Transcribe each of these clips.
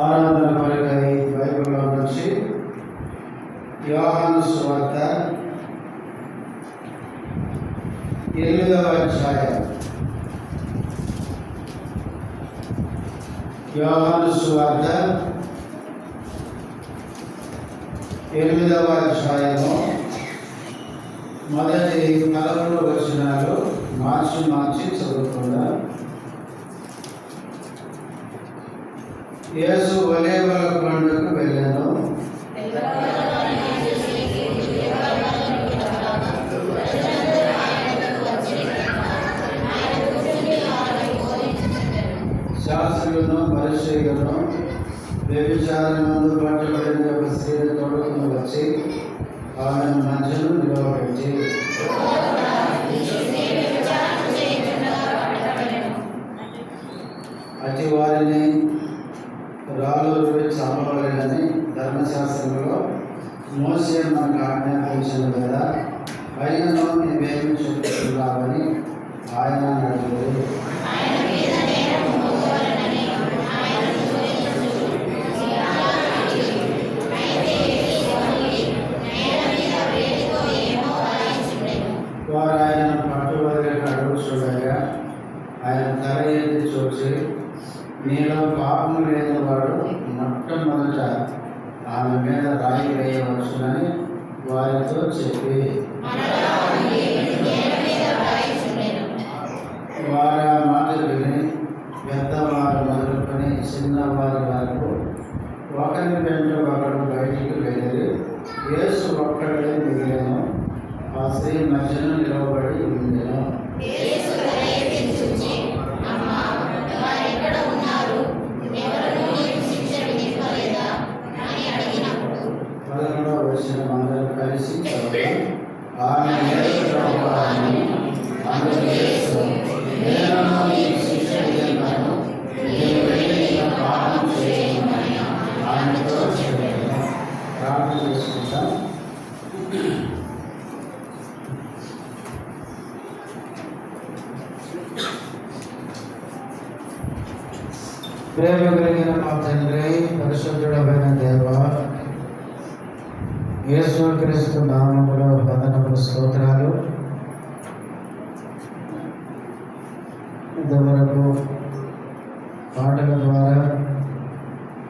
ఆరాధన కొరకై బైబిల్లో నుంచి యోహాను సువార్త 8వ అధ్యాయం. యోహాను సువార్త 8వ అధ్యాయము మొదటి 11 వచనాలు మార్చి చదువుకుందాం. యేసు ఒలీవల కొండకు వెళ్ళాను. శాస్త్రులను పరిచయులను వ్యభిచారమునందు పట్టబడిన ఒక స్త్రీని తోడుకుని వచ్చి ఆమెను మధ్యలో నిలవబెట్టి, అతి వారిని రాళ్ళు చంపవలెనని ధర్మశాస్త్రంలో మోసే మనకు ఆజ్ఞాపించను కదా, అయినను నీవేమి చెప్తున్నావని ఆయన అడిగారు. వారు ఆయనను పట్టుబడిన అడుగు చూడగా ఆయన తల ఎత్తి చూసి, నీలో పాపం లేని వాడు మొట్టమొదట ఆమె మీద రాయి వేయవచ్చునని వారితో చెప్పి, వారు ఆ మాట విని పెద్దవారు మొదలుకొని చిన్నవారి వరకు ఒకరి వెంట ఒకరు బయటికి వెళ్ళి యేసు ఒక్కడే మిగిలిన ఆ స్త్రీ మధ్యలో నిలవబడి ఉండెను. వచ్చిన అందరూ కలిసి ఆమె ప్రార్థన చేసుకుంటాం. ప్రేమ కలిగిన మా తండ్రి, పరిశుద్ధుడమైన దేవా, యేసుక్రీస్తు నామములో వందనములు, స్తోత్రాలు. ఇంతవరకు పాటల ద్వారా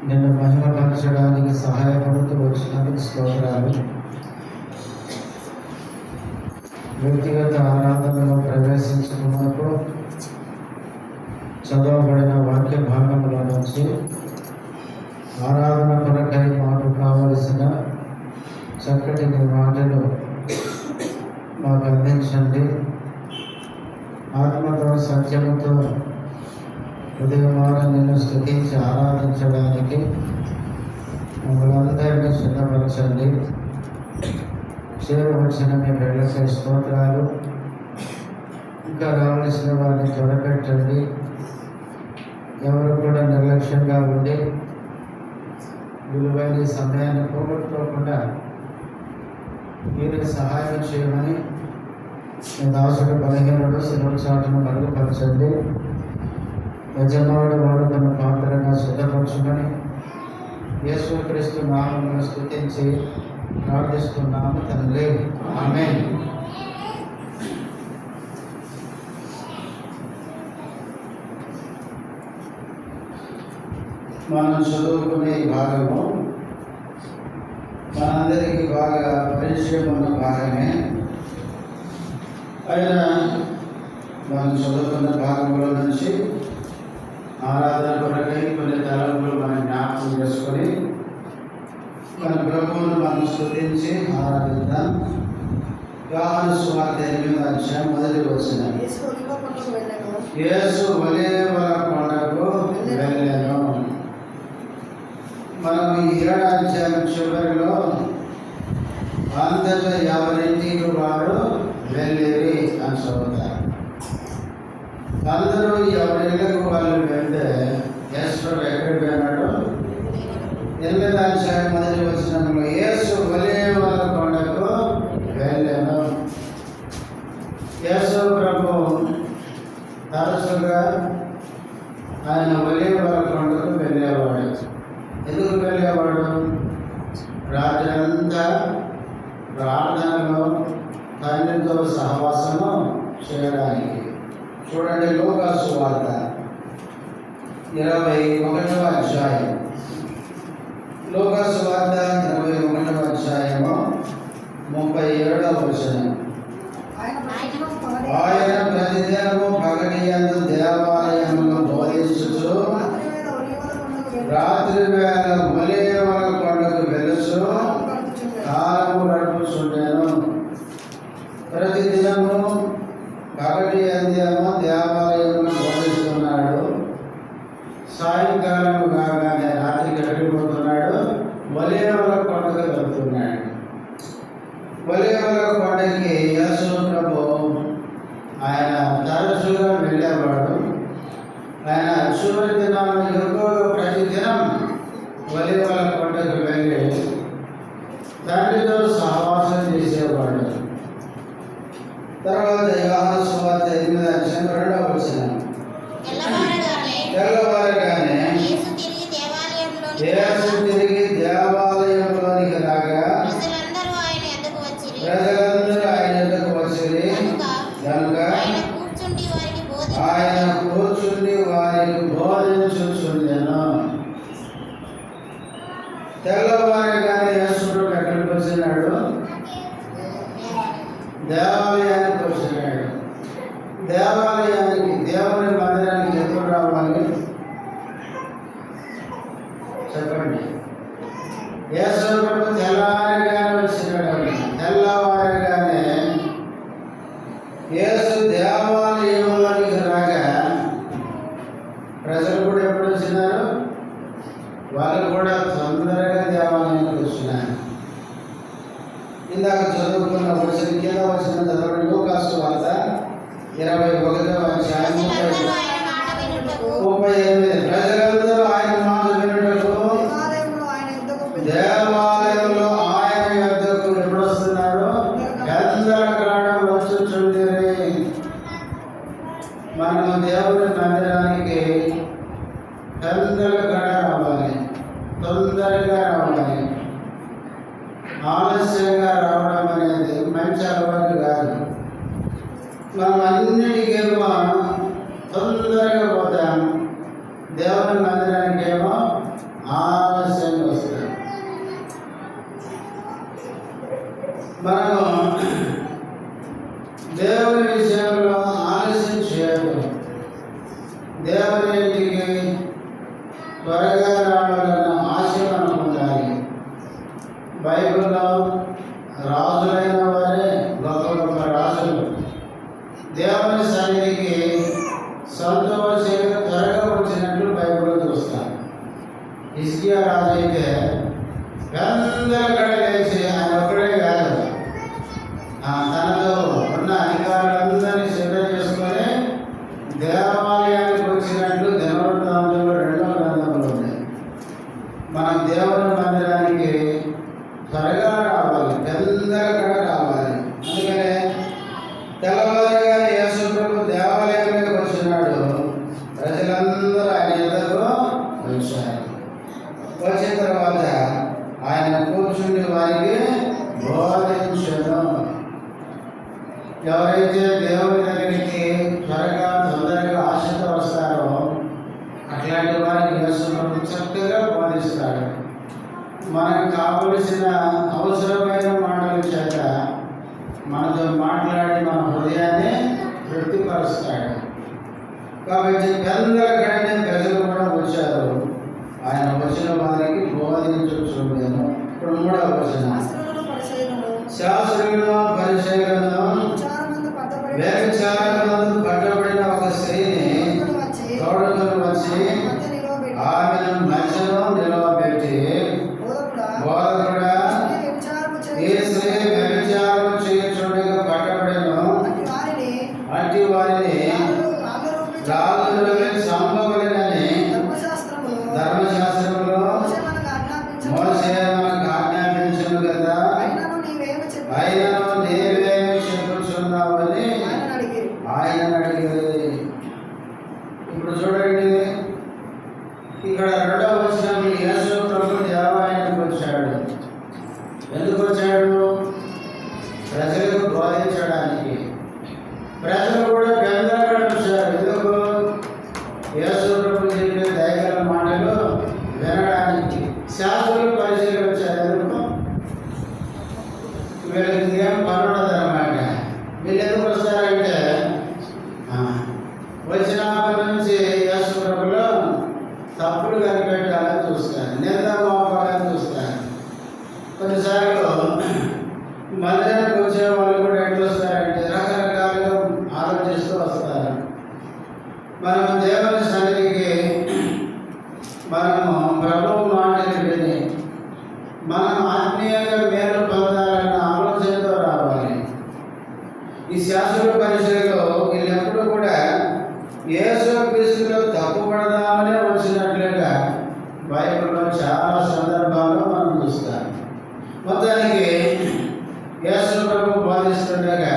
నిన్ను మహిమపరచడానికి సహాయపడుతూ వచ్చినందుకు స్తోత్రాలు. వ్యక్తిగత ఆరాధనలో ప్రవేశించుకున్నప్పుడు చదవబడిన వాక్య భాగంలో నుంచి ఆరాధన కొరకై మాకు కావలసిన చక్కటి మీ మాటలు మాకు అందించండి. ఆత్మతో సత్యముతో ఉదయమాన నేను స్తుతించి ఆరాధించడానికి మమ్మల్ని అందరినీ సిద్ధపరచండి. చేరవలసిన మీ బిడ్డలపై స్తోత్రాలు. ఇంకా రావలసిన వారిని త్వరపెట్టండి. ఎవరు కూడా నిర్లక్ష్యంగా ఉండి విలువైన సమయాన్ని పోగొట్టుకోకుండా మీరు సహాయం చేయమని మీ దాసుడు బలహీనుడు శిలువ చాటును మరుగుపరచండి. యజమానుడు వాడుతున్న పాత్రగా సిద్ధపరచమని యేసుక్రీస్తు నామమును స్తుతించి ప్రార్థిస్తున్నాము తండ్రి, ఆమేన్. మనం చదువుకునే ఈ భాగము మనందరికీ బాగా పరిచయం ఉన్న భాగమే. అయినా మనం చదువుకున్న భాగంలో నుంచి ఆరాధన కొరకై కొన్ని తలంపులు మనం జ్ఞాపకం చేసుకొని మన ప్రభువును మనం స్తుతించి ఆరాధిద్దాం. యోహాను సువార్త 8వ అధ్యాయం మొదటి వచనం. యేసు ఒలీవల కొండకు వెళ్ళాను. మనం ఈ 7వ అధ్యాయం చివరిలో అంతటా ఎవరింటికి వారు వెళ్ళేవి అని చదువుతారు. అందరూ ఎవరిళ్ళకు వాళ్ళు వెళ్తే యేసు ఎక్కడికి వెళ్ళాడు? 8వ అధ్యాయం మొదటి వచనంలో యేసు ఒలీవల కొండకు వెళ్ళాను. యేసు ప్రభు తరచుగా ఆయన ఒలీవల కొండకు వెళ్ళేవాడు. ఎందుకు వెళ్ళేవాడు? రాత్రి అంతా ప్రార్థనలో తండ్రితో సహవాసము చేయడానికి. చూడండి, లూకా సువార్త 21వ అధ్యాయం. లూకా సువార్త 21వ అధ్యాయము 37వ వచనం. ఆయన ప్రతిదినము పగటియందు దేవాలయంలో బోధించుచు రాత్రి వేళ ఒలీవల కొండకు వెలుచు కాలము గడుపుచుండెను. ప్రతిదినము పగటియందేమో దేవాలయంలో బోధిస్తున్నాడు, సాయంకాలం కాగానే రాత్రికి వెళ్ళిపోతున్నాడు, ఒలీవల కొండకు వెళ్తున్నాడు. ఒలీవల కొండకి యేసు ప్రభు ఆయన తరచుగా వెళ్ళేవాడు. ఆయన చివరి దినాలకు ప్రతిదినం ఒలీవల కొండకు వెళ్ళి తండ్రితో సహవాసం చేసేవాడు. తర్వాత యోహాను సువార్త 8వ అధ్యాయం 2వ వచనం. తెల్లవారగానే యేసు తిరిగి దేవాలయంలోనికి రాగా ప్రజలందరూ ఆయన యొద్దకు వచ్చిరి కనుక ఆయన కూర్చుండి వారికి బోధించుచుండెను. తెల్లవారగానే యేసు ప్రభు ఎక్కడికి వచ్చినాడు? దేవాలయానికి వచ్చినాడు. దేవాలయానికి, దేవుని మందిరానికి ఎప్పుడు రావాలి చెప్పండి? యేసు ప్రభు తెల్లవారగానే వచ్చినాడు. తెల్లవారగానే యేసు దేవాలయంలోనికి రాగా ప్రజలు కూడా ఎప్పుడు వచ్చినారు? వాళ్ళు కూడా తొందరగా దేవాలయానికి వచ్చినారు. ఇందాక చదువుకున్న వచ్చిన కింద వచ్చిన చదవండి. లూకా సువార్త 21వ అధ్యాయం 38. ప్రజలందరూ ఆయన మాట వినుటకు దేవాలయంలో ఆయన యొద్దకు ఎప్పుడు వస్తున్నారు? గందరగోళం వచ్చుచుండిరి. మనము దేవుని మందిరానికి తొందరగా రావాలి, తొందరగా రావాలి. ఆలస్యంగా రావడం అనేది మంచి అలవాటు కాదు. మనం అన్నిటికేమో తొందరగా పోతాం, దేవుని మందిరానికి ఏమో ఆలస్యంగా వస్తాం. మనము దేవుని విషయంలో ఆలస్యం చేయదు. దేవుని ఇంటికి త్వరగా రావాలన్న ఆశ మనకు ఉండాలి. బైబిల్లో రాజులైన వారే, గొప్ప గొప్ప రాజులు దేవుని సన్నిధికి సంతోషంగా త్వరగా వచ్చినట్లు బైబిల్లో చూస్తాం. హిజ్కియా రాజు అయితే అందరూ లేచి, ఆయన ఒక్కడే కాదు, తనతో ఉన్న అధికారులందరినీ సిద్ధం చేసుకొని దేవాలయానికి వచ్చినట్లు దినవృత్తాంతంలో 2వ గ్రంథంలో ఉంది. మనం దేవుని మందిరానికి త్వరగా రావాలి, తొందరగా రావాలి. అందుకనే తెల్లవారుగానే యేసు ప్రభు దేవాలయంలోకి వచ్చినాడు. ప్రజలందరూ ఆయన ఎదురు వచ్చారు. వచ్చిన తర్వాత ఆయన కూర్చుని వారికి బోధించెను. ఎవరైతే దేవుని దగ్గరికి త్వరగా తొందరగా ఆశతో వస్తారో అట్లాంటి వారికి యేసు ప్రభు చక్కగా బోధిస్తాడు. మనకు కావలసిన అవసరమైన మాటల చేత మనతో మాట్లాడి మన హృదయాన్ని తృప్తిపరుస్తాడు. కాబట్టి పెద్దగడనే ప్రజలు కూడా వచ్చారు. ఆయన వచ్చిన వారికి బోధించుచుండెను. ఇప్పుడు 3వ వచనం. శాస్త్రులను పరిసయ్యులను వ్యభిచారమునందు పట్టబడిన ఒక స్త్రీని తోడుకొని వచ్చి ఆమెను మధ్యలో నిలవబెట్టి, బోధకుడా, ఈ స్త్రీ వ్యభిచారము చేయుచుండగా పట్టబడెను. అట్టి వారిని రాజులకి చంపవలెనని ధర్మశాస్త్రంలో మోషే మనకు ఆజ్ఞాపించును కదా, అయినను నీవేమి చెప్పుచున్నావని శాస్త్రులు పరిశీలన వచ్చారు. వీళ్ళకి ఏం పని ఉండదు అన్నమాట. వీళ్ళు ఎందుకు వస్తారంటే వచ్చినప్పటి నుంచి యేసు ప్రభులో తప్పులు కనిపెట్టాలని చూస్తారు, నింద మోపాలని చూస్తారు. కొన్నిసార్లు మందిరానికి వచ్చే వాళ్ళు కూడా ఎట్లా వస్తారంటే రకరకాలుగా ఆలోచిస్తూ వస్తారు. మనం దేవుని సన్నిధికి మనము ప్రభువు మాటలు విని మనం ఆత్మీయంగా మేలు పొందాలన్న ఆలోచనతో రావాలి. ఈ శాస్త్రుల పరిచయలో వీళ్ళు ఎప్పుడు కూడా యేసు క్రీస్తులో తప్పుపడదామనే వచ్చినట్లుగా బైబిల్లో చాలా సందర్భాల్లో మనం చూస్తాం. మొత్తానికి యేసు ప్రభు బోధిస్తుండగా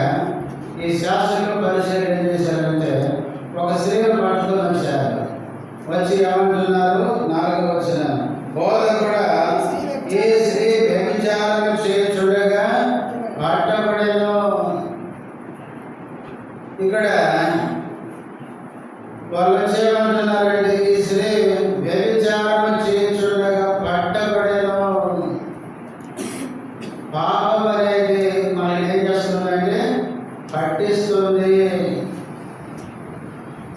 ఈ శాస్త్రుల పరిచయం ఏం చేశారంటే ఒక స్త్రీని పట్టుకొని వచ్చారు. వచ్చి ఏమంటున్నారు? 4వ వచనం, బోధకుడా ఈ స్త్రీ వ్యభిచారం చేయుచుండగా పట్టబడెను. ఇక్కడ వాళ్ళు వచ్చేమంటున్నారంటే ఈ స్త్రీ వ్యభిచారం చేయుచుండగా పట్టబడెను. పాపం అనేది మనల్ని ఏం చేస్తుందంటే పట్టిస్తుంది.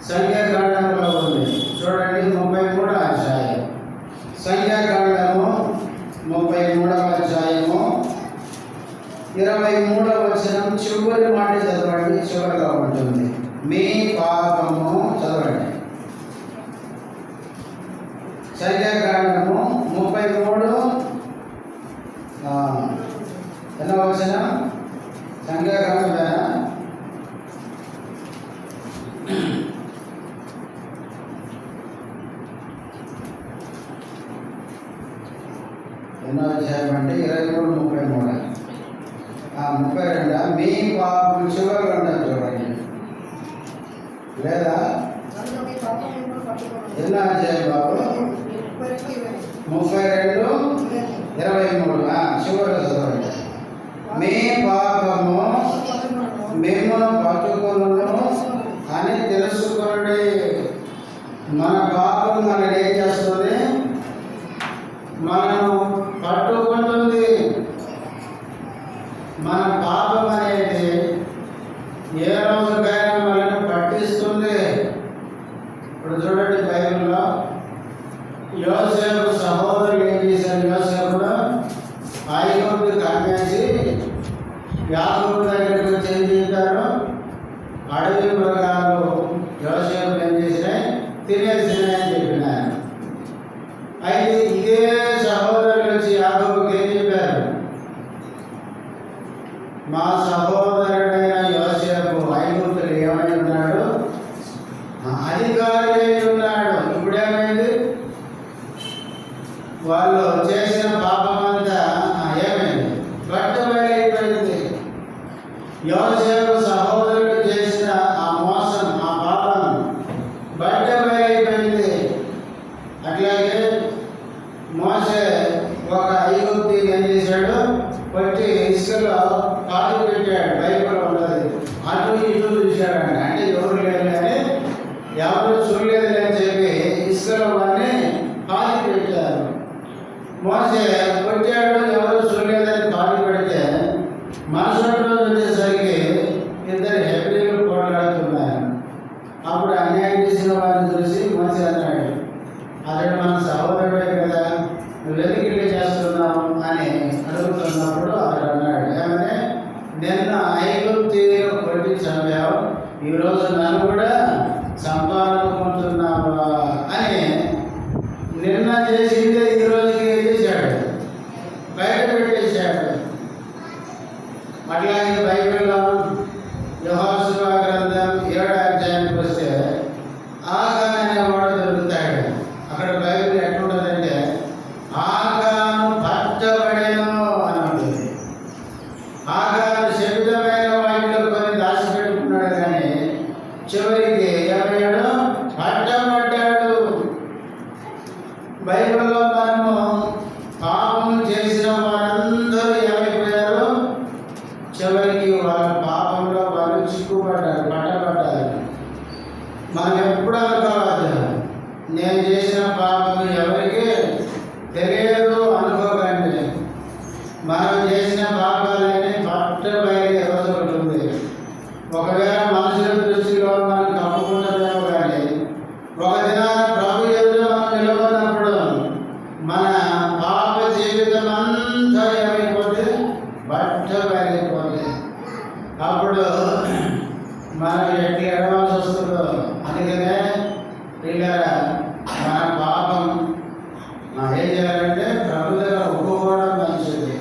సంఖ్యాకాండంలో ఉంది చూడండి, 33వ అధ్యాయం. సంఖ్యాకాండము 33వ అధ్యాయము 23వ వచనం చివరి మాట చదవండి, చివరిగా ఉంటుంది. మీ పాపము చదవండి. సంఖ్యాకాండము 33 ఎన్నో వచనం? సంఖ్యాకాండమేనా? ఎన్నో అధ్యాయం అంటే 23, 33, 32. మీ పాపం చివరిలో ఉండదు చూడండి. లేదా ఎన్నో అధ్యాయం బాబు? 32, 23 చివరిలో చదవండి. మీ పాపము మిమ్మల్ని పట్టుకొనును అని తెలుసుకోండి. మన పాపం మనల్ని ఏం చేస్తుంది? మనము పట్టుకుంటుంది. మన పాపం అనేది ఏ రోజుకైనా మనల్ని పట్టిస్తుంది. ఇప్పుడు చూడండి, బైబిల్లో యోసేపు సహోదరులు ఏం చేశారు? యోసేపును ఐగుప్తుకు అమ్మేసి యాకోబు దగ్గరికి వచ్చి ఏం చేశారు? అడవి మృగాలు యోసేపు ఏం చేసినాయి? తినేసినాయని చెప్పినారు. అయితే ఇదే సహోదరులు వచ్చి యాకోబుకి ఏం చెప్పారు? మా సహోదరుడైన యోసేపు ఐగుప్తులు ఏమై ఉన్నాడు? అధికారి అయి ఉన్నాడు. ఇప్పుడేమైంది? వాళ్ళు చేసిన పాపమంతా ఏమైంది? బట్టబయలైపోయింది. యోసేపు సహోదరుడు చేసిన ఆ మోసం, ఆ పాపం బట్టబయలైపోయింది. అట్లాగే మోసే ఒక ఐగుప్తీని ఏం చేశాడు? కొట్టి ఇసుకలో పాతి పెట్టాడు. బైబిల్లో ఉన్నది. అటు ఇటు చూశాడంట. అంటే ఎవరు లేరు కానీ ఎవరు చూడలేదు అని చెప్పి ఇసుకలో వాడిని పాతి పెట్టారు. మోసే కొట్టాడు, ఎవరు చూడలేదని పాతి పెడితే మరుసటి రోజు వచ్చేసరికి ఇద్దరు హెబ్రీలు పోట్లాడుతున్నారు. అప్పుడు అన్యాయం చేసిన వారిని చూసి మోసే అన్నాడు, అతడు మన సహోదరుడే కదా, నువ్వెందుకు ఇట్లా చేస్తున్నావు అని అడుగుతున్నప్పుడు అతడు అన్నాడు, ఏమని? నిన్న ఐగుప్తీయులు కొట్టి చంపావు, ఈరోజు నన్ను కూడా చంపాలనుకుంటున్నావా అని నిన్న చేసిందే ఈరోజుకి ఏం చేశాడు? బయట పెట్టేశాడు. అట్లాగే బైబిల్లో యెహోషువ గ్రంథం 7వ అధ్యాయానికి వస్తే ఆకాన్ అనేవాడు దొరుకుతాడు. అక్కడ బైబిల్ ఎట్లుంటుందంటే ఆకాను పట్టబడెను అని ఉంటుంది. ఆకాను శబ్దమైన వాటిలో కొన్ని దాచిపెట్టుకున్నాడు కానీ చివరికి ఏమయ్యాడు? పట్టబడ్డాడు. బైబిల్లో మనము పాపం చేసిన వారందరూ ఏమైపోయారు? చివరికి వాళ్ళ పాపంలో వాళ్ళు చిక్కుపడ్డారు, పట్టబడ్డారు. మనం ఎప్పుడు అనుకోవద్దు, నేను చేసిన పాపం ఎవరికి తెలియదు అప్పుడు మనం ఎట్లా ఎడవాల్సి వస్తుందో. అందుకనే ఇలా మన పాపం ఏం చేయాలంటే ప్రభు దగ్గర ఒప్పుకోవడం మంచిది.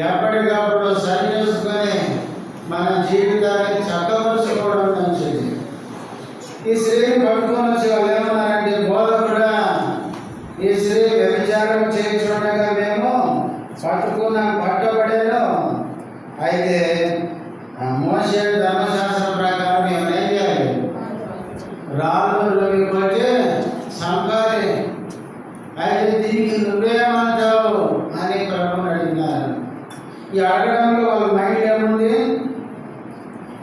ఎప్పటికప్పుడు సరి చేసుకొని మన జీవితాన్ని చక్కపరుచుకోవడం మంచిది. ఈ స్త్రీని పట్టుకొని వచ్చి వాళ్ళు ఏమన్నారంటే, బోధకుడా, ఈ స్త్రీ వ్యభిచారం చేయించుండగా మేము పట్టబడాను. అయితే మోషే ధర్మశాస్త్రం ప్రకారం మేము ఏం చేయాలి? రాళ్ళలోకి కొట్టి చంపాలి. అయితే దీనికి నువ్వేమంటావు అని ప్రభుని అడిగినారు. ఈ అడగడంలో వాళ్ళ మైండ్ ఏముంది?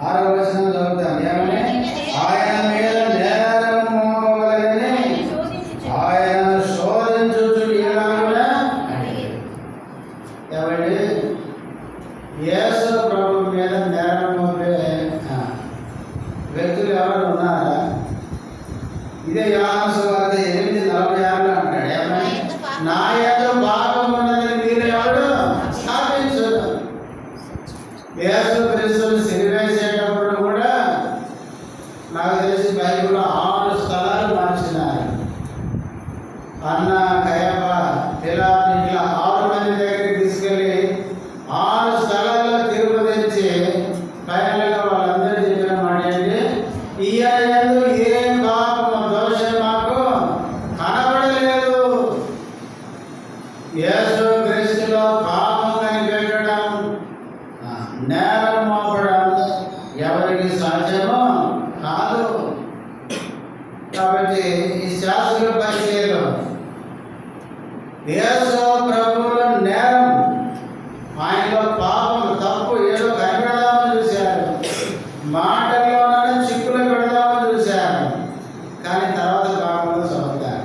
6వ వచనం చదువుతాం. ఏమని? ఆయన మీద నేరం మోపవలెనని ఆయన శోధించుచు ఇలాగున ఏమండి? యేసు ప్రభు మీద నేరం మోపే వ్యక్తులు ఎవరు ఉన్నారా? ఇదే యోహాను సువార్త 8:46 అంటాడు. ఏమని? నా యందు భాగం ఉన్నదని మీరు ఎవరు స్థాపించరు. యేసు క్రీస్తుని సిలువేసేటప్పుడు కూడా నాకు తెలిసి బైబిల్లో 6 స్థలాలు మార్చినారు. అన్న, కయప, పిలాతు ఇట్లా 6 మంది దగ్గరికి తీసుకెళ్ళి 6 స్థలాల్లో తీర్పు తెచ్చి ఫైనల్గా వాళ్ళందరూ చెప్పిన మాట ఏంటి? ఈయన యందు ఏ పాపం దోషం మాకు కనబడలేదు. యేసు క్రీస్తులో పాపం కనిపెట్టడం, నేరం మోపడం ఎవరికి సాధ్యమో కాదు. కాబట్టి ఈ శాస్త్రుల పరిచయంలో యేసు ప్రభువులో నేరం, ఆయనలో పాపం, తప్పు ఏదో కనిపెడదామని చూశారు. మాటల్లోనే చిక్కులు పెడదామని చూశారు. కానీ తర్వాత పాపంలో చదువుతారు.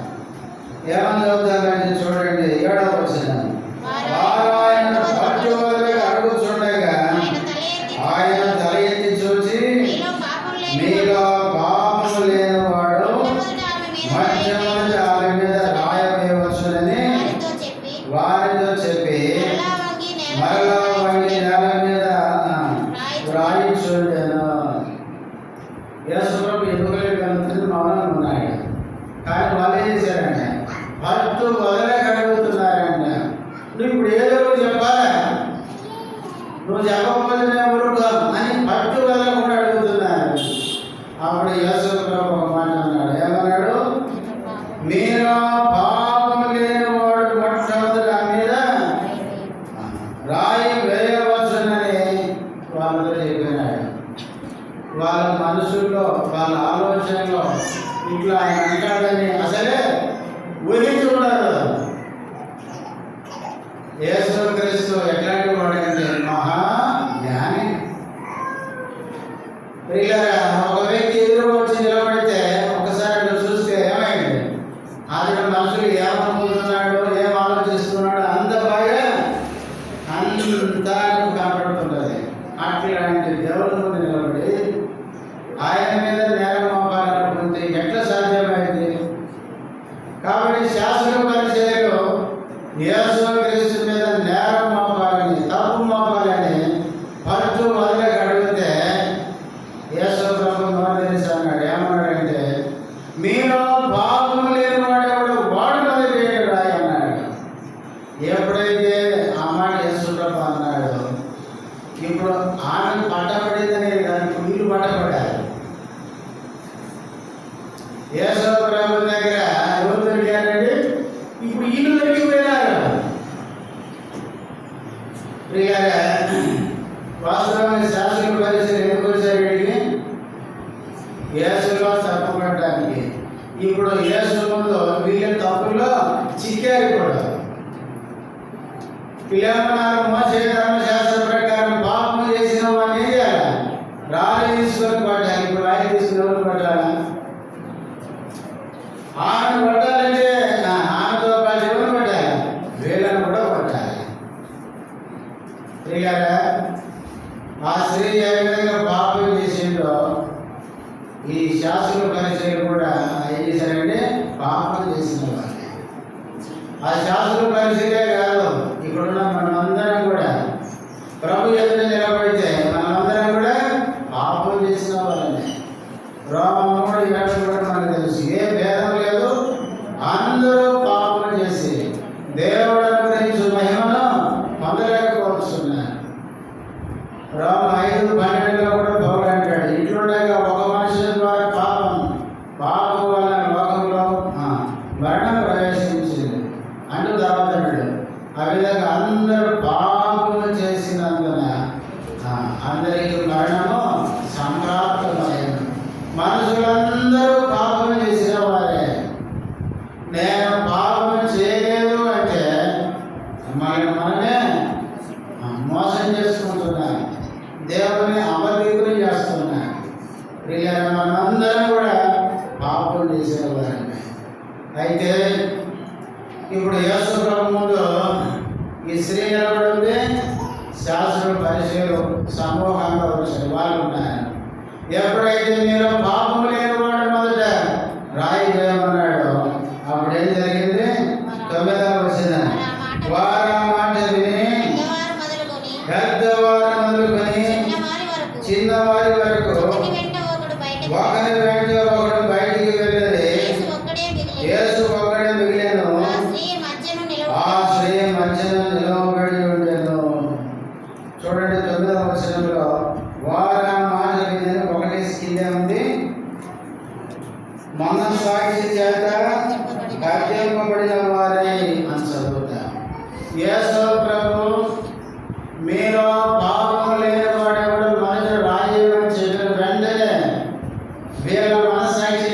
ఏమని చదువుతారంటే చూడండి, 7వ వచనం. వారు ఆయన పట్టువదలకి అడుగుచుండగా ఆయన తల ఎత్తి చూచి, మీలో పాపము లేనివాడు మొట్టమొదట ఆమె మీద రాయవేయవచ్చునని వారితో చెప్పి మరలా వంగి నేల మీద రాయించుండెను. యేసు ప్రభు ఎదుగులే కలుగుతుంది మౌనంగా ఉన్నాడు. కానీ వాళ్ళు ఏం చేశారంటే పట్టు వదలక అడుగుతున్నారంట. నువ్వు ఇప్పుడు ఏదో చెప్పాలా, నువ్వు చెప్పకపోతే నేను ఊరుకోం అని పట్టు వదలకుండా అడుగుతున్నారు. అప్పుడు యేసు ప్రభు ఒక మాట అన్నాడు. ఏమన్నాడు? మీరు పాపము లేనివాడు మొట్టమొదట మీద రాయి వేయవచ్చునని వాళ్ళతో చెప్పినాడు. వాళ్ళ మనసుల్లో, వాళ్ళ ఆలోచనలో ఇట్లా ఆయన అంటాడని అసలే ఊహించుకున్నారు. యేసు క్రీస్తు ఎట్లాంటి వాడంటే మహా జ్ఞాని. ఒక వ్యక్తి ఎదురుగా వచ్చి నిలబడితే ఒకసారి అట్లా చూస్తే ఏమైంది? అతని మనుషులు ఏమనుకుంటున్నాడు, ఏం ఆలోచిస్తున్నాడు అంత బాగా అంతా కనపడుతున్నది. అట్లాంటి దేవుని ముందు నిలబడి ఆయన మీద నేరం మోపాలనుకుంటే ఎట్లా సాధ్యమైంది? కాబట్టి శాస్త్ర పరిచయంలో యేసు క్రీస్తు మీద నేరం మోపాలని, తప్పు మోపాలని పట్టు వదలక అడిగితే యేసు ప్రభు నోరు అన్నాడు. ఏమన్నాడంటే, మీలో పాపము లేని వాడెవడు వాడు మొదలు వేయడు రాయి అన్నాడు. ఎప్పుడైతే ఆ మాట యేసు ప్రభు అన్నాడు, ఇప్పుడు ఆమె పట్టబడిందనే దానికి వీళ్ళు పట్టబడ్డారు. యేసు ప్రభు దగ్గర ఎవరు దొరికారండి? ఇప్పుడు వీళ్ళు దొరికిపోయినారు. వాస్తవానికి శాస్త్రుల పరిస్థితి ఎందుకు వచ్చారు? వీడికి యేసులో తప్పుపడడానికి. ఇప్పుడు యేసు ముందు వీళ్ళ తప్పుల్లో చిక్కారు. కూడా పిల్లమన్నారు, మోషే ధర్మశాస్త్రం ప్రకారం పాపం చేసిన వాడిని ఏం చేయాలి? రాయి తీసుకొని పట్టాలి. ఇప్పుడు రాయి తీసుకుని ఎవరు పట్టాలి? ఆమె పట్టాలంటే ఆమెతో పాటు ఎవరు పట్టాలి? వీళ్ళని కూడా పట్టాలి. ఆ స్త్రీ ఏ విధంగా పాపం చేసిందో ఈ శాస్త్రుల పరిచయం కూడా ఏం చేశారంటే పాపం చేసిన వాళ్ళు. ఆ శాస్త్రుల పరిచయే కాదు, ఇప్పుడున్న మనమందరం కూడా ప్రభు ఎదుట నిలబడితే మనమందరం కూడా దేవుడు అనుగ్రహించు మహిమను పొందలేకపోతున్నారు. రోమ 5:12 కూడా పౌలు అంటాడు, ఇట్లుండగా ఒక మనిషి ద్వారా పాపం వలన లోకంలో మరణం ప్రవేశించింది అంటూ తర్వాత ఆ విధంగా అందరూ పాపము చేసినందున అందరికీ మరణము సంప్రాప్తమైన. మనుషులందరూ పాపం చేసిన వారే. నేను పాపం చేయలేదు అంటే మనమే మోసం చేసుకుంటున్నాను, దేవుని అబద్ధికులు చేస్తున్నాను. మనందరం కూడా పాపం చేసేవారమే. అయితే ఇప్పుడు యేసు ప్రభు ముందు ఈ స్త్రీ నిలబడి శాస్త్రులు పరిచయాలు సమూహంగా వచ్చిన వాళ్ళు ఉన్నారు. ఎప్పుడైతే మీరు పాపము లేని వాడు మొదట రాయి చేయమన్నాడు, అప్పుడు ఏం జరిగింది? 9వ వచనం, వారు ఆ మాట విని పెద్దవారు మొదలుకొని చిన్నవారి వరకు ఒకరి వెంట ఒకడు బయటికి వెళ్ళేది. యేసు ఒక్కడే మిగిలేను, ఆ స్త్రీ మధ్యన నిలవబడి ఉండేను. చూడండి 9వ వచనంలో వారు ఆ మాట విని, ఒకటి కిందే ఉంది, మన సాక్షి చేత గద్దింపబడిన వారై అని చదువుతా. యేసు ప్రభు మీలో పాపము లేని వాడెవడు మొదట రాయమని చెప్పిన వెంటనే వీళ్ళ మనసాక్షి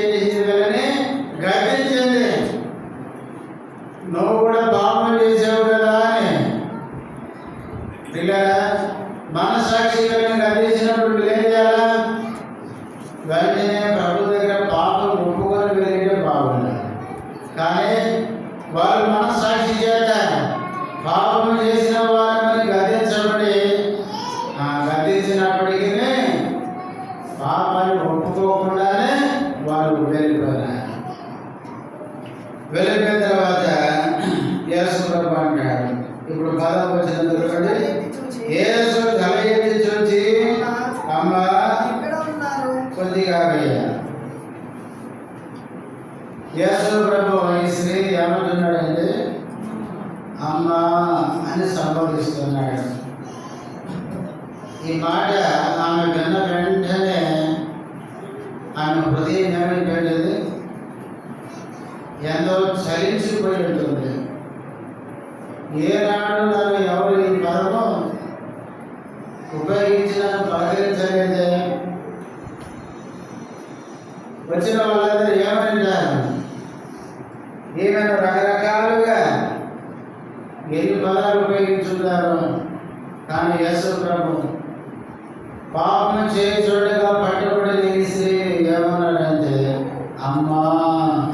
వెళ్ళని గద్దించింది. నువ్వు కూడా పాపం చేసావు కదా అని. ఇలా మనసాక్షి గద్దించినప్పుడు ఏం చేయాలా? వెంటనే ప్రభు దగ్గర పాపం ఒప్పుకొని వెళ్ళే బాగున్నారు. కానీ వాళ్ళు మనసాక్షి చేత పాపం చేసిన వారిని గద్దించినప్పటికీ పాపాన్ని ఒప్పుకోకుండానే వాళ్ళు వెళ్ళిపోయినారు. వెళ్ళిపోయిన తర్వాత యేసు ప్రభు అంటాడు, ఇప్పుడు 10వ వచనం చూడండి, యేసు తల ఎత్తి చూచి, అమ్మా కొద్దిగా వేయ. యేసు ప్రభు ఈ స్త్రీ ఏమంటున్నాడంటే అమ్మా అని సంబోధిస్తున్నాడు. ఈ మాట ఆమె విన్న వెంటనే ఆమె హృదయం ఏమైపోయింది? ఎంతో చలించిపోయి ఉంటుంది. ఏనాడు నన్ను ఎవరు ఈ పదము ఉపయోగించిన పలకరించలేదే. వచ్చిన వాళ్ళందరూ ఏమంటారు? ఈమెను రకరకాలుగా ఎన్ని పదాలు ఉపయోగించున్నారు. కానీ యేసు ప్రభు పాపం చేయుచుండగా పట్టుబడిన ఈ స్త్రీ ఏమన్నాడంటే అమ్మా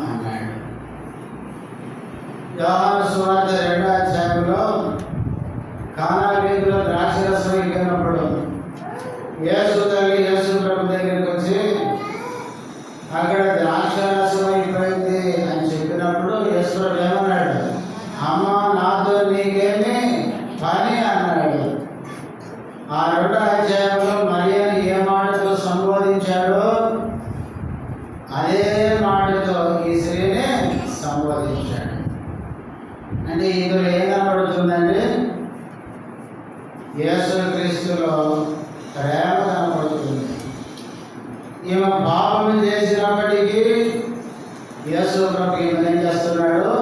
అన్నాడు. యోహాను సువార్త 2వ అధ్యాయంలో కానా వీధిలో ద్రాక్షరసం ఎక్కినప్పుడు యేసు తల్లి యేసు ప్రభు దగ్గరికి వచ్చి అక్కడ ద్రాక్షరసం అయిపోయింది అని చెప్పినప్పుడు యేసు ప్రభు ఏమన్నాడు? అమ్మ నాతో నీకేమి పని అన్నాడు. ఆ 2వ అధ్యాయంలో మరియను ఏ మాటతో సంబోధించాడో అదే మాటతో ఈ స్త్రీని సంబోధించాడు. అంటే ఇందులో ఏం కనపడుతుందండి? యేసుక్రీస్తులో ప్రేమ కనపడుతుంది. ఈమె పాపం చేసినప్పటికీ యేసు ప్రభు ఈమె ఏం చేస్తున్నాడు?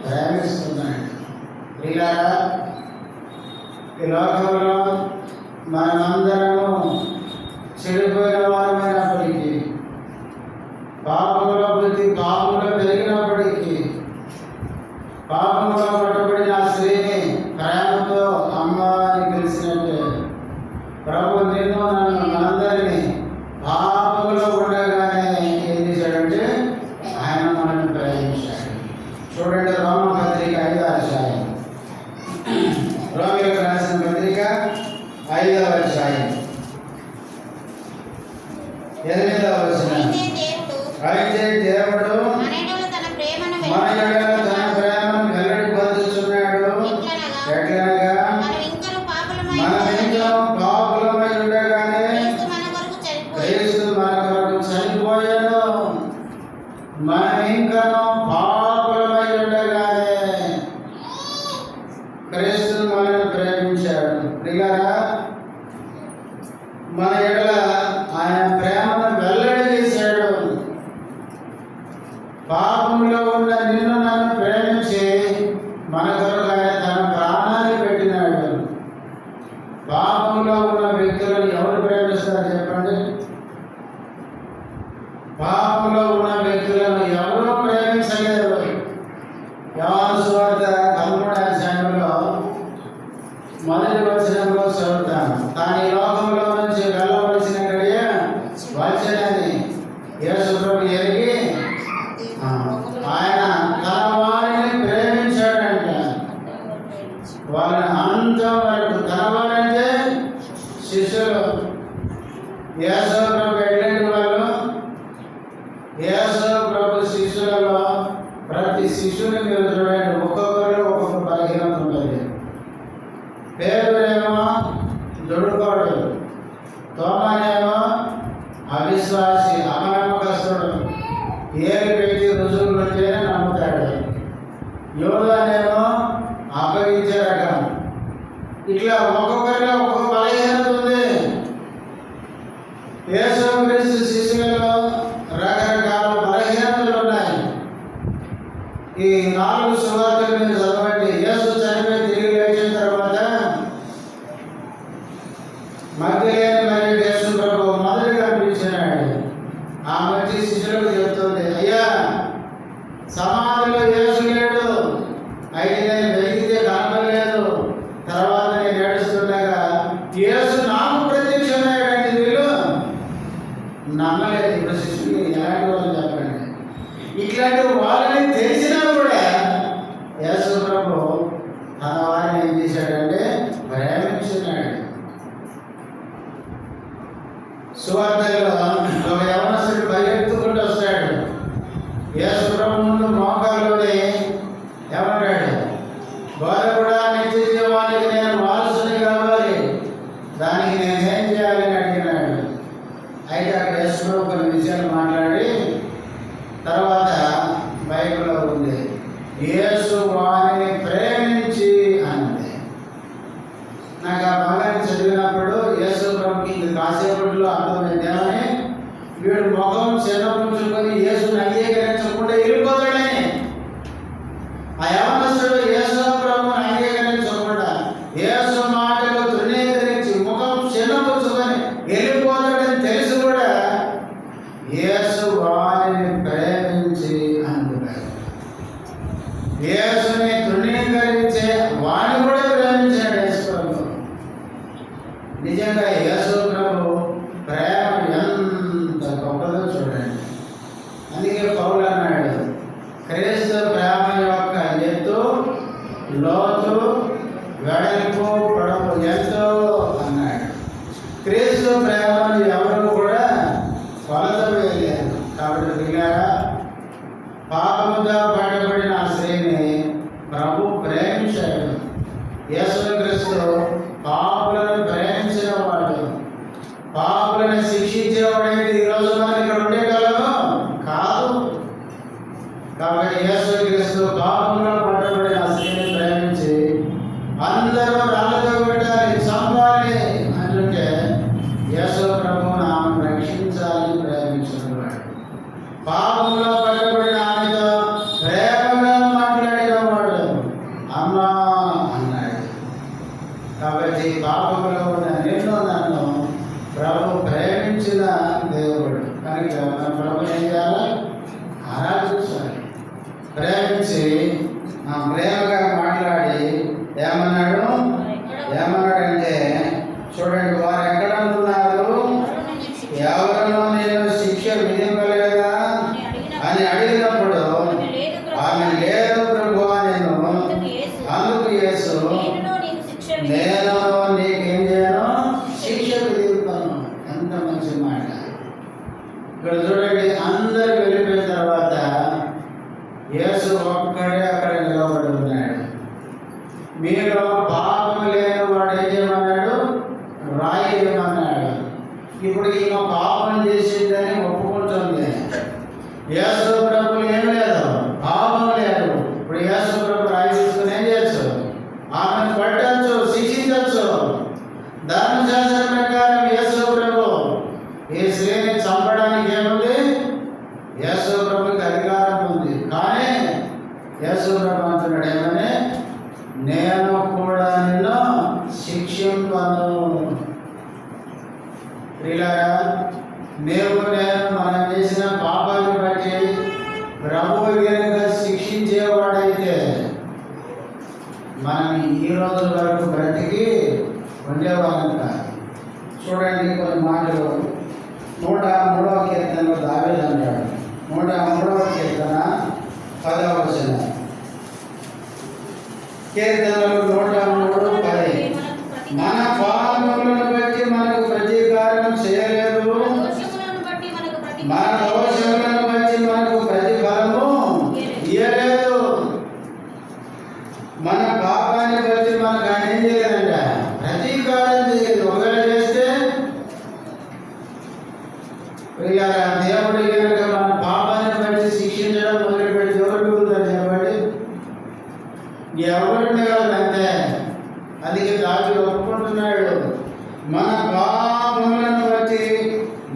ప్రేమిస్తున్నాడు. ఇలా ఈ లోకంలో మనమందరము చెడిపోయిన వారమైనప్పటికీ, పాపంలో పెరిగినప్పటికీ, పాపంలో పట్టబడిన ఆ స్త్రీని ప్రేమతో అమ్మ అని పిలిచినట్టే ప్రభు నిన్ను నన్ను మనందరినీ పాపంలో ఉండగానే ఏం చేశాడంటే ఆయన మనల్ని ప్రేమించాడు. చూడండి రోమపత్రిక 5వ అధ్యాయం, రోమిలకు రాసిన పత్రిక 5వ అధ్యాయం క్రీస్తు మనల్ని ప్రేమించాడు. ప్రియులారా, మన ఎడల ఆయన ప్రేమను వెల్లడి చేశాడు. పాపంలో ఉన్న నిన్ను నన్ను ప్రేమించి మన కొరకు ఆయన తన ప్రాణాన్ని పెట్టినాడు. పాపంలో ఉన్న వ్యక్తులను ఎవరు ప్రేమిస్తారు చెప్పండి? పాపంలో ఉన్న వ్యక్తులను ఎవరూ ప్రేమించలేరు. యోహాను సువార్త 13వ అధ్యాయంలో మొదటి వచనంలో చదువుతాను. తాను ఈ లోకంలో నుంచి వెళ్ళవలసిన గడియ వచ్చనని యేసు ప్రభు ఎరిగి ఆయన తన వారిని ప్రేమించాడంట. వాళ్ళని అంతం వరకు, తన వారంటే శిష్యులు. యేసు ప్రభు ఎట్లాంటి వాళ్ళు? యేసు ప్రభు శిష్యులలో ప్రతి శిష్యుని మీరు చూడండి, ఒక్కొక్కరు ఒక్కొక్క బలహీనత ఉంటుంది. పేరునేమో దుడుకోడు, తోమనేమో అవిశ్వాసి, అపనమ్మకస్తుడు, ఏమి పెట్టి రుజువులు ఉంటేనే నమ్ముతాడు. యోధానేమో అప్పగించే రకం. ఇట్లా ఒక్కొక్కరిలో ఒక్కొక్క బలహీనత ఉంది. యేసుక్రీస్తు శిష్యులలో రకరకాల బలహీనతలు ఉన్నాయి. ఈ 4 సువార్తలు మీరు చదవండి. యేసు చనిపోయి తిరిగి లేచిన తర్వాత మగ్దలేనే మరియు యేసు ప్రభు మొదటిగా పిలిచినాడు. ఆ మధ్య శిష్యులకు చెప్తుంది, అయ్యా సమాధిలో యేసు లేడు, అయితే నేను వెతికితే కనపడలేదు. తర్వాత నేను ఏడుస్తుండగా యేసు నాకు ప్రత్యక్షమయ్యాడంటే వీళ్ళు నమ్మలేదు. ఇప్పుడు శిష్యులు ఎలాంటి వాళ్ళు చెప్పండి? ఇట్లాంటి వాళ్ళని తెలిసినా కూడా యేసు ప్రభు తన వారిని ఏం చేశాడంటే ప్రేమించినాడు. సువార్తలో ఒక యవనస్తుడు పరిగెత్తుకుంటూ వస్తాడు. యేసు ప్రభు ముందు మోకాల్లోనే ఏమంటాడు? బోధకుడా, నిత్య జీవానికి నేను వారసుని కావాలి, దానికి నేనేం చేయాలని అడిగినాడు. అయితే అక్కడ యేసు ప్రభు కొన్ని విషయాలు మాట్లాడి తర్వాత బైబిల్లో ఉంది, యేసు వారిని ప్రేమించి అన్నది. నాకు ఆ భాగాన్ని చదివినప్పుడు యేసు ప్రభుకి కాసేపట్లో అర్థమైందేమని, వీడు ముఖం చిన్నపుంచుకొని యేసుని అంగీకరించకుండా వెళ్ళిపోతాడని. ఆ యవనస్తుడు యేసు ప్రభుని అంగీకరించకుండా యేసు మాటలు తృణీకరించి ముఖం చిన్నపుంచుకొని వెళ్ళిపోతాడని తెలిసి కూడా యేసు వారిని ప్రేమించి అందుతాడు. యేసుని తృణీకరించే వాడిని కూడా ప్రేమించాడు యేసు ప్రభు. నిజంగా యేసు ప్రభు ప్రేమ ఎంత గొప్పదో చూడండి. అందుకే పౌలు అన్నాడు, క్రీస్తు ప్రేమ యొక్క ఎత్తు, లోతు, వెడల్పు, పొడవు ఎంతో అన్నాడు. క్రీస్తు ప్రేమను ఎవరు కూడా కొలత వేయలేరు. కాబట్టి పిల్లారా, పాపముగా పడబడిన ఆ స్త్రీని ప్రభు ప్రేమించాడు. యేసుక్రీస్తు పాపులను ప్రేమించిన వాడు. పాపులను శిక్షించేవాడైతే ఈరోజు మనం ఇక్కడ ఉండేగలము కాదు. కాబట్టి యేసుక్రీస్తు పాపంలో పడబడిన ఆ స్త్రీని ప్రేమించి అందరూ రాళ్ళతో పెట్టాలి, చంపాలి అంటుంటే యేసు ప్రభు ఆమెను రక్షించాలని ప్రేమించినవాడు. పాపంలో పడబడిన ఆమెతో ప్రేమగా మాట్లాడినవాడు. అమ్మా అన్నాడు. కాబట్టి పాపంలో ఉన్న నిన్ను నన్ను ప్రభు ప్రేమించిన దేవుడు కనుక మన ప్రభు ఏం చేయాలి? ఆరాధించాలి. ప్రేమించి ప్రేమగా మాట్లాడి ఏమన్నాడంటే చూడండి, వారు ఎక్కడ ఉన్నారు, ఎవరినో నేను శిక్ష విధింపలేదా అని అడిగినప్పుడు ఆమె లేదు ప్రభు నేను. అందుకు యేసు, నేను నీకేం చేయను, శిక్ష విధింపను. ఎంత మంచి మాట. ఇక్కడ చూడండి, అందరు వెళ్ళిపోయిన తర్వాత యేసు ఒక్కడే అక్కడ నిలబడి ఉన్నాడు. మీలో పాపం లేని వాడు ఏం చేయమన్నాడు? రాయి ఏమన్నాడు? ఇప్పుడు ఈమె పాపం చేసిందని ఒప్పుకుంటుంది. యేసు ప్రభు ఏం లేదు, పాపం లేదు. ఇప్పుడు యేసు ప్రభు రాయి తీసుకుని ఏం చేయొచ్చు? ఆమెను పట్టచ్చు, శిక్షించవచ్చు. ధర్మశాస్త్రం ప్రకారం యేసు ప్రభు ఈ స్త్రీని చంపడానికి ఏముంది? యేసు ప్రభుకి అధికారం ఉంది. కానీ యేసు ప్రభు అంటున్నాడు ఏమని? నేను కూడా నిన్ను శిక్షింపను. ప్రియులారా, నేను మనం చేసిన పాపాన్ని బట్టి ప్రభువు కనుక శిక్షించేవాడైతే మనం ఈ రోజు వరకు బ్రతికి ఉండేవాళ్ళం కాదు. చూడండి కొన్ని మాటలు. 103వ కీర్తనలో దావీదు అంటాడు. 103వ కీర్తన 10వ వచనం. కీర్తనలు 103:10. మన పాపములను బట్టి మనకు ప్రతీకారం చేయలేదు, మన దోషములను బట్టి మనకు ప్రతిఫలము ఇయ్యలేదు. మన పాపాన్ని బట్టి మనకు ఆయన ఏం చేయలేదంట? ప్రతీకారం చేయలేదు. ఒకవేళ చేస్తే దేవుడి కనుక మన పాపాన్ని బట్టి శిక్షించడం మొదలుపెట్టి ఎవరు మిగులుతారు చెప్పండి? ఎవరిని కాదు, అంతే. అందుకే దావీదు ఒప్పుకుంటున్నాడు, మన పాపములను బట్టి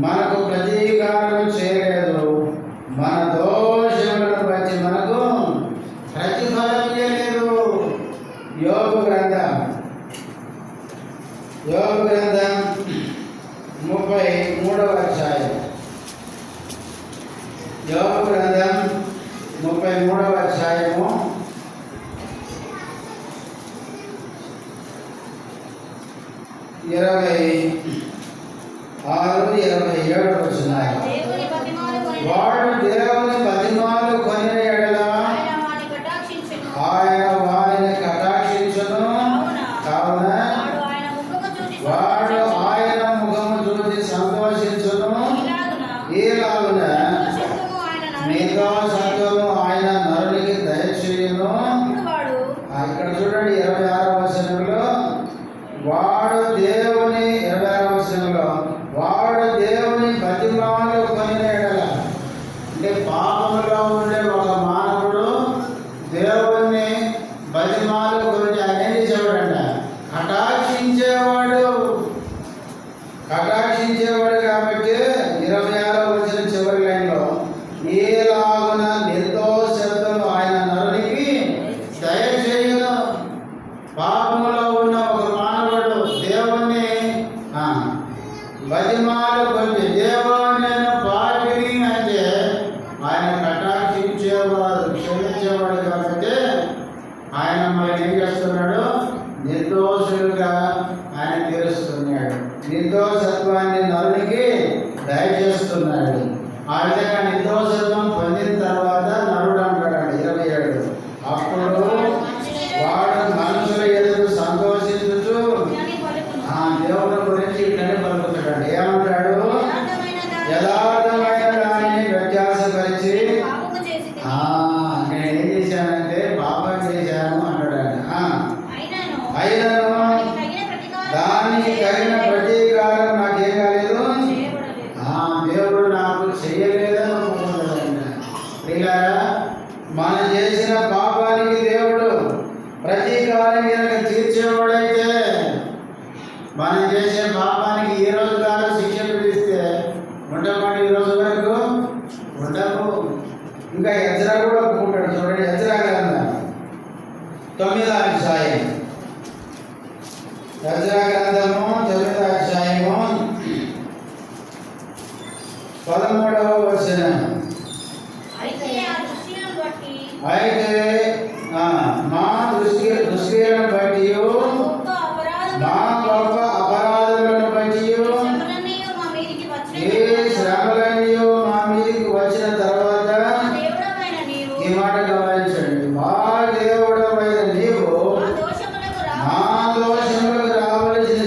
మనకు ప్రతీకారం చేయలేదు, మన దోషములను బట్టి మనకు ప్రతిఫలం ఇయ్యలేదు. యోబు గ్రంథం 33వ అధ్యాయం. యోబు గ్రంథం 33వ అధ్యాయము 26-27 వచనాలు. వాడు దేవుని బతిమాలు కొనిన యెడల ఆయన వారిని కటాక్షించును. కావున వాడు ఆయన ముఖము చూసి సంతోషించును. ఈలాగున నిర్దోషత్వము ఆయన నరునికి దయచేయును. ఇక్కడ చూడండి 26వ వచనంలో వాడు దేవుని 26వ వచనంలో వాడు దేవుని బతిమాలు కొనిన యెడల, అంటే పాపములో ఉండే ఒక మానవుడు దేవుణ్ణి బతిమాలు కొని ఆయన ఏం చేసేవాడంట? కటాక్షించేవాడు. కాబట్టి 26వ వచనం చివరి లైన్లో ఈలాగున నిర్దోషత్వం ఆయన నరునికి దయచేయును. పాపములో ఉన్న ఒక మానవుడు దేవుణ్ణి బతిమాలు కొని దేవుని పాపిని అంటే ఆయన కటాక్షించేవాడు, క్షమించేవాడు. కాబట్టి ఆయన మనల్ని ఏం చేస్తున్నాడు? నిర్దోషులుగా ఆయన తీరుస్తున్నాడు. నిర్దోషత్వాన్ని నరునికి దయచేస్తున్నాడు. ఆ విధంగా నిర్దోషత్వం పొందిన తర్వాత నరుడు అంటాడు 27. అప్పుడు వాడు మనుషుల ఎదురు సంతోషించుచు దేవుని గురించి ఇట్లనే పలుకుతాడు. ఏమంటాడు? యథార్థమైన దానిని వ్యత్యాసపరిచి నేను ఏం చేశానంటే పాపం చేశాను అంటాడు. అయినను దానికి తగిన ప్రతీకారం నాకేం కాలేదు, దేవుడు నాకు చెయ్యలేదని ఒప్పుకుంటాడు. ఇలా మనం చేసిన పాపానికి దేవుడు ప్రతీకారం కనుక తీర్చేవాడైతే మనం చేసే పాపానికి ఈ రోజు కాలం శిక్ష విధిస్తే ఉండమండి, ఈ రోజు వరకు ఉండము. ఇంకా ఎజ్రా కూడా ఒప్పుకుంటాడు. చూడండి ఎజ్రా గ్రంథం 9వ అధ్యాయం. ఎజ్రా గ్రంథము 9వ అధ్యాయము 13వ వచనం. అయితే మా దుష్క్రియలను బట్టి మా గొప్ప అపరాధములను బట్టి ఏ శ్రమలన్నీ మా మీదికి వచ్చిన తర్వాత ఈ మాట గమనించండి. మా దేవుడమైన నీవు మా దోషములకు రావలసిన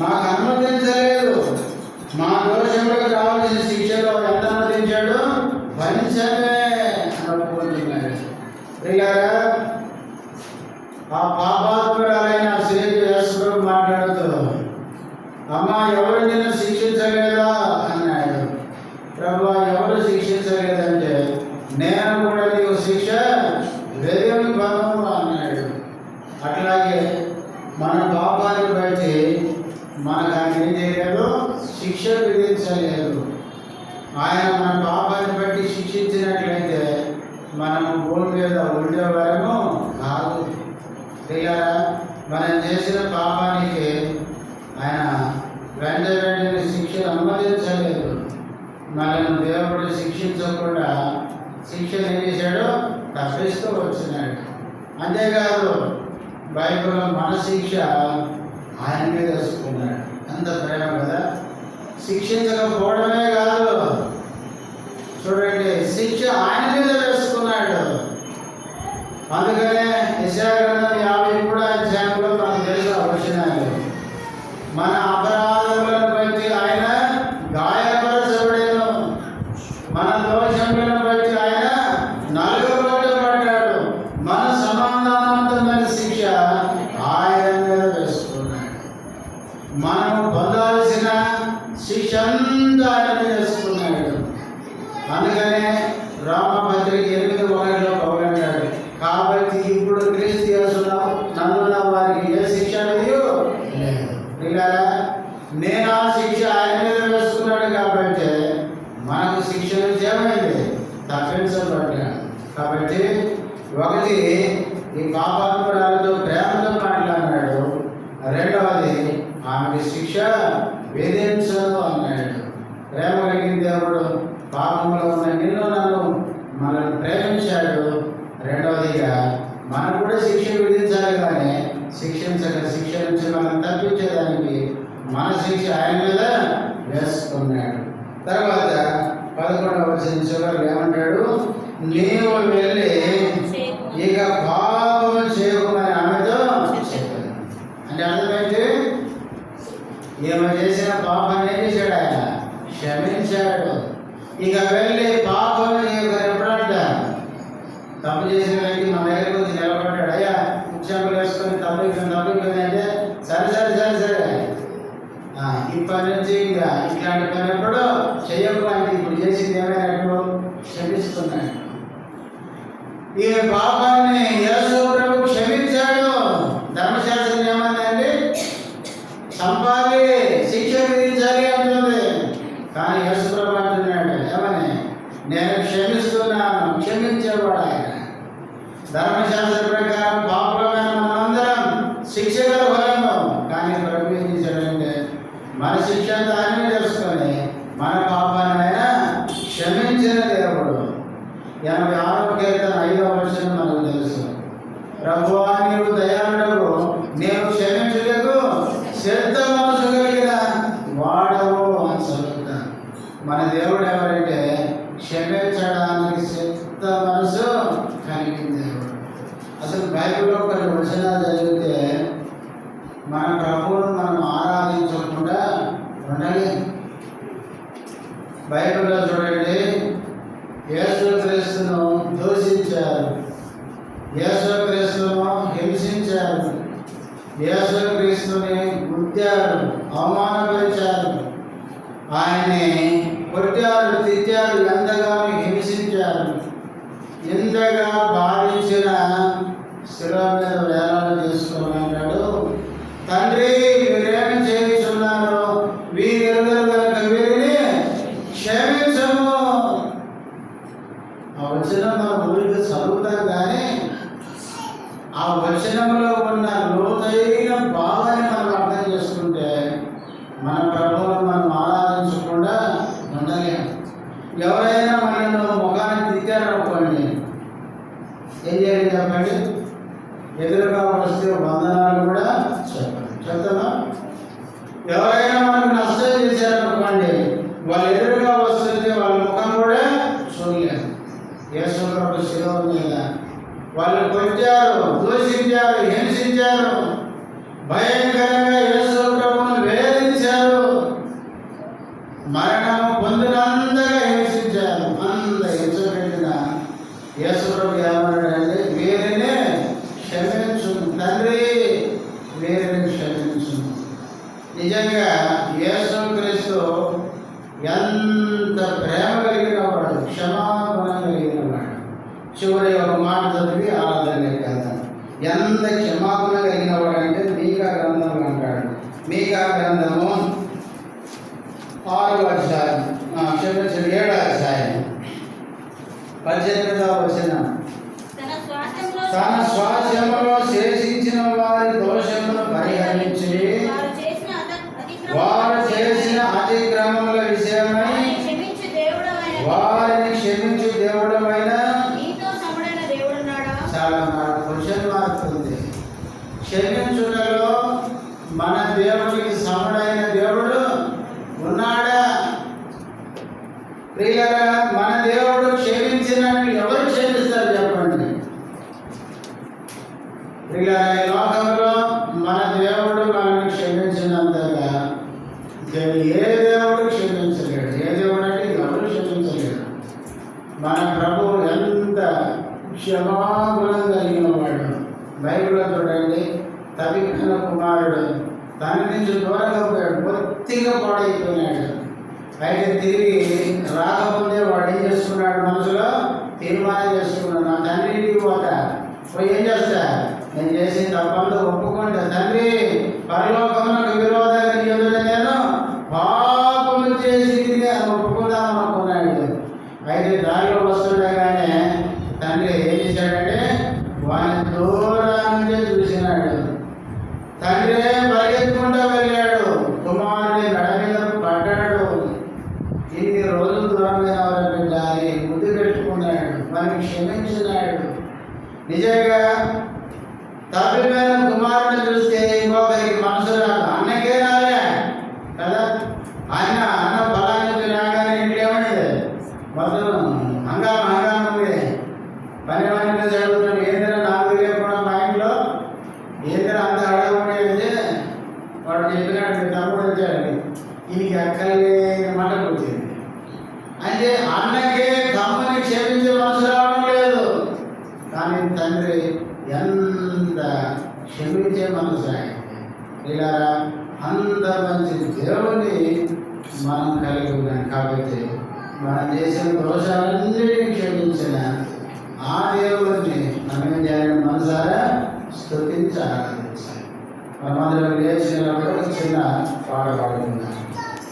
మాకు అనుమతించలేదు. మా దోషములకు కావాల్సిన శిక్షలో ఎంత అనుమతించాడు? భరించమే అనుకుంటున్నాడు. ప్రియులారా, ఆ పాపాత్మురాలైన శ్రీజు యేసు మాట్లాడుతూ, అమ్మ ఎవరు నిన్ను శిక్షించలేదా అన్నాడు. ప్రభువా, ఎవరు శిక్షించలేదంటే నేను కూడా నీకు శిక్ష వేయను అన్నాడు. అట్లాగే మన పాపాన్ని బట్టి మనకు ఆయన ఏం చేయలేదు? శిక్ష విధించలేదు. ఆయన మన పాపాన్ని బట్టి శిక్షించినట్లయితే మనం భూమి మీద ఉండేవారము కాదు. ప్రియులారా, మనం చేసిన పాపానికి ఆయన వెంటనే శిక్షను అనుమతించలేదు. మనల్ని దేవుడు శిక్షించకుండా శిక్షను ఏం చేశాడు? తప్పిస్తూ వచ్చినాడు. అంతేకాదు, బైబిల్లో మన శిక్ష ఆయన మీద వేసుకున్నాడు. అంత ప్రేమ కదా! శిక్షించకపోవడమే కాదు, చూడండి, శిక్ష ఆయన మీద వేసుకున్నాడు. అందుకనే యెషయా గ్రంథం 53వ అధ్యాయంలో మనకు తెలిసిన వచనాలు, మన అపరాధములను బట్టి ఆయన గాయపరచబడెను, మన దోషములను బట్టి ఆయన నలుగగొట్టబడ్డాడు, మన సమాధానార్థమైన శిక్ష ఆయన మీద వేసుకున్నాడు. మనము పొందాల్సిన శిక్ష అంతా ఆయన మీద వేసుకున్నాడు. అందుకనే రామపత్రిక 8:1 పౌలు అంటాడు, కాబట్టి ఇప్పుడు క్రీస్తు యేసులో నన్నున్న వారికి ఏ శిక్ష లేదు. నేను ఆ శిక్ష ఆయన మీద వేసుకున్నాడు కాబట్టి మనకు శిక్ష నుంచి ఏమైంది? తప్పించబడ్డాడు. కాబట్టి ఒకటి, ఈ పాపాత్మురాలతో ప్రేమతో మాట్లాడినాడు. రెండవది, ఆమెకి శిక్ష విధించదు అన్నాడు. ప్రేమ కలిగిన దేవుడు పాపంలో ఉన్న నిన్ను నన్ను మనల్ని ప్రేమించాడు. రెండవదిగా మనం కూడా శిక్ష విధించాలి, కానీ శిక్ష నుంచి మనం తప్పించేదానికి మన శిక్ష ఆయన మీద వేసుకున్నాడు. తర్వాత 11వ వచనం చివరికి ఏమంటాడు? నీవు వెళ్ళి ఇక పాపము చేయమని ఆమెతో చెప్పాను. అంటే అర్థమైతే ఈమె చేసిన పాపాన్ని ఏం చేశాడు? ఆయన క్షమించాడు. ఇక వెళ్ళి పాపం ఎప్పుడంట తప్పు చేసిన వ్యక్తి మన దగ్గర వచ్చి నిలబడ్డాడు, అయ్యా ఉత్సాహం వేసుకొని తప్పు అంటే సరే ఇప్పటి నుంచి ఇంకా ఇట్లాంటి పని ఎప్పుడు చేయకపోతే ఇప్పుడు చేసింది ఏమైనా క్షమిస్తున్నాడు. ఈ పాపాన్ని యేసు ప్రభు క్షమించాడు. ధర్మశాస్త్రం ఏమందండి? చంపాలి, శిక్ష విధించాలి అంటుంది. కానీ యేసు ప్రభు అంటున్నాడు ఏమని? నేను క్షమిస్తున్నాను. క్షమించేవాడు ఆయన. ధర్మశాస్త్ర ప్రకారం పాపమైన మనందరం శిక్ష గల ఫలము. కానీ ప్రభు ఏం చేశాడంటే మన శిక్ష అంతా ఆయన తెలుసుకొని మన పాపాన్ని ఆయన క్షమించిన దేవుడు. 86వ కీర్తన 5వ వచనం మనకు తెలుసు, ప్రభువా నీవు దయాళుడవు, నేను క్షమించుటకు సిద్ధ మనసు కలిగిన వాడవు అని చదువుతాను. మన దేవుడు ఎవరంటే క్షమించడానికి సిద్ధ మనసు కలిగిన దేవుడు. అసలు బైబిల్లో కొన్ని వచనాలు చదివితే మన ప్రభువును మనం ఆరాధించకుండా ఉండలేము. బైబిల్లో చూడండి, యేసుక్రీస్తును దూషించారు, యేసుక్రీస్తును హింసించారు, యేసుక్రీస్తుని గుద్దారు, అవమానపరిచారు, ఆయన్ని కొట్టారు, తిట్టారు, ఎంతగానో హింసించారు. ఇంతగా భావించిన శిలువ మీద వేలాలు చేసుకోమన్నాడు. తండ్రి, వీరేమి చేయుచున్నారు? వీరెరుగరు కనుక వీరిని క్షమించము. ఆ వచనం మన ఊరికి చదువుతాం, కానీ ఆ వచనంలో ఉన్న లోతైన భావాన్ని మనం అర్థం చేసుకుంటే మన ప్రభువును మనం ఆరాధించకుండా ఉండలేము. ఎవరైనా మనల్ని ముఖాన్ని తిట్టారనుకోండి, ఏం చేయాలి చెప్పండి? ఎదురుగా వస్తే వందనాలు కూడా చెప్తామా? ఎవరైనా మనకు నష్టం చేశారనుకోండి, వాళ్ళు ఎదురుగా వస్తుంటే వాళ్ళ ముఖం కూడా చూడలేదు. యేసు ప్రభు శిలువ మీద వాళ్ళు కొట్టారు, దూషించారు, హింసించారు, భయంకరంగా యేసు ప్రభువును వేరే నిజంగా యేసుక్రీస్తు ఎంత ప్రేమ కలిగిన వాడు, క్షమాగుణం కలిగిన వాడు. చివరి ఒక మాట చదివి ఆరాధనకి వెళ్తాం. ఎంత క్షమాగుణం కలిగిన వాడు అంటే మీకా గ్రంథం అంటాడు. మీకా గ్రంథము 6వ అధ్యాయం, 7వ అధ్యాయం 18వ వచనం. తన స్వాస్థ్యములో శేషించిన వారి దోషమును పరిహరించి వారు చేసిన అతిక్రమముల విషయమై వారిని క్షమించు దేవుడమైన చాలా క్వశ్చన్ మార్క్ ఉంది. క్షమించుటలో మన దేవుడికి సముడైన దేవుడు ఉన్నాడా? ప్రియులారా, మన దేవుడు క్షమించినట్టు ఎవరు క్షమిస్తారు చెప్పండి? ప్రియులారా, ఈ లోకంలో మన దేవుడు మనల్ని క్షమించినంతగా ఏ దేవుడు క్షమించలేడు. ఏ దేవుడు అంటే ఎవరు క్షమించలేడు. మన ప్రభువు ఎంత క్షమాగుణం కలిగిన వాడు. బైబిల్లో చూడండి, తప్పిపోయిన కుమారుడు తండ్రి నుంచి దూరంగా పోయాడు, పూర్తిగా పాడైపోయినాడు. అయితే తిరిగి రాకముందే వాడు ఏం చేసుకున్నాడు? మనసులో తీర్మానం చేసుకున్నాడు, నా తండ్రి ఇంటికి పోతా, పోయి ఏం చేస్తా, నేను చేసిన తప్పంతా ఒప్పుకుంటా, తండ్రి పరలోకమునకు విరోధంగా ఎదురు నేను పాపము చేసి అని ఒప్పుకుందాం అనుకున్నాడు. అయితే దారిలో వస్తుండగానే తండ్రి ఏం చేశాడంటే వాడిని దూరాన్ని చూసినాడు. తండ్రి పరిగెత్తుకుంటూ వెళ్ళాడు, కుమారుడి మెడ మీద పడ్డాడు. ఇన్ని రోజులు దూరంగా బిడ్డ అని ముద్దు పెట్టుకున్నాడు, వాడిని క్షమించినాడు. నిజంగా తప్పిపోయిన కుమారుడిని చూస్తే ఇంకొకరికి మనసు రాదు. అన్నకే రాలే కదా, అన్న బలానికి రాగానే ఇంట్లో ఏమనేది మొత్తం హంగామా ఉంది. పని చదువుతున్నాడు, ఏంటంటే నాకు లేకుండా మా ఇంట్లో ఏంటంటే అంత అడగకూడదు. వాడు చెప్పినాడు, తమ్ముడు వచ్చాడు, ఈయనకి అక్కర్లేని మాట వచ్చింది. అంటే అన్నకే తమ్ముని క్షమించే మనసు రావడం లేదు, కానీ తండ్రి ఎంత క్షమించే మనసు ఆయన. ఇలా అంత మంచి దేవుని మనం కలిగి ఉన్నాం. కాబట్టి మనం చేసిన దోషాలన్నిటినీ క్షమించిన ఆ దేవుడిని మనం చేయాలని మనసారా స్తుతించి ఆరాధించాలి. మనమందరం లేచినప్పుడు చిన్న పాట పాడుకుందాం.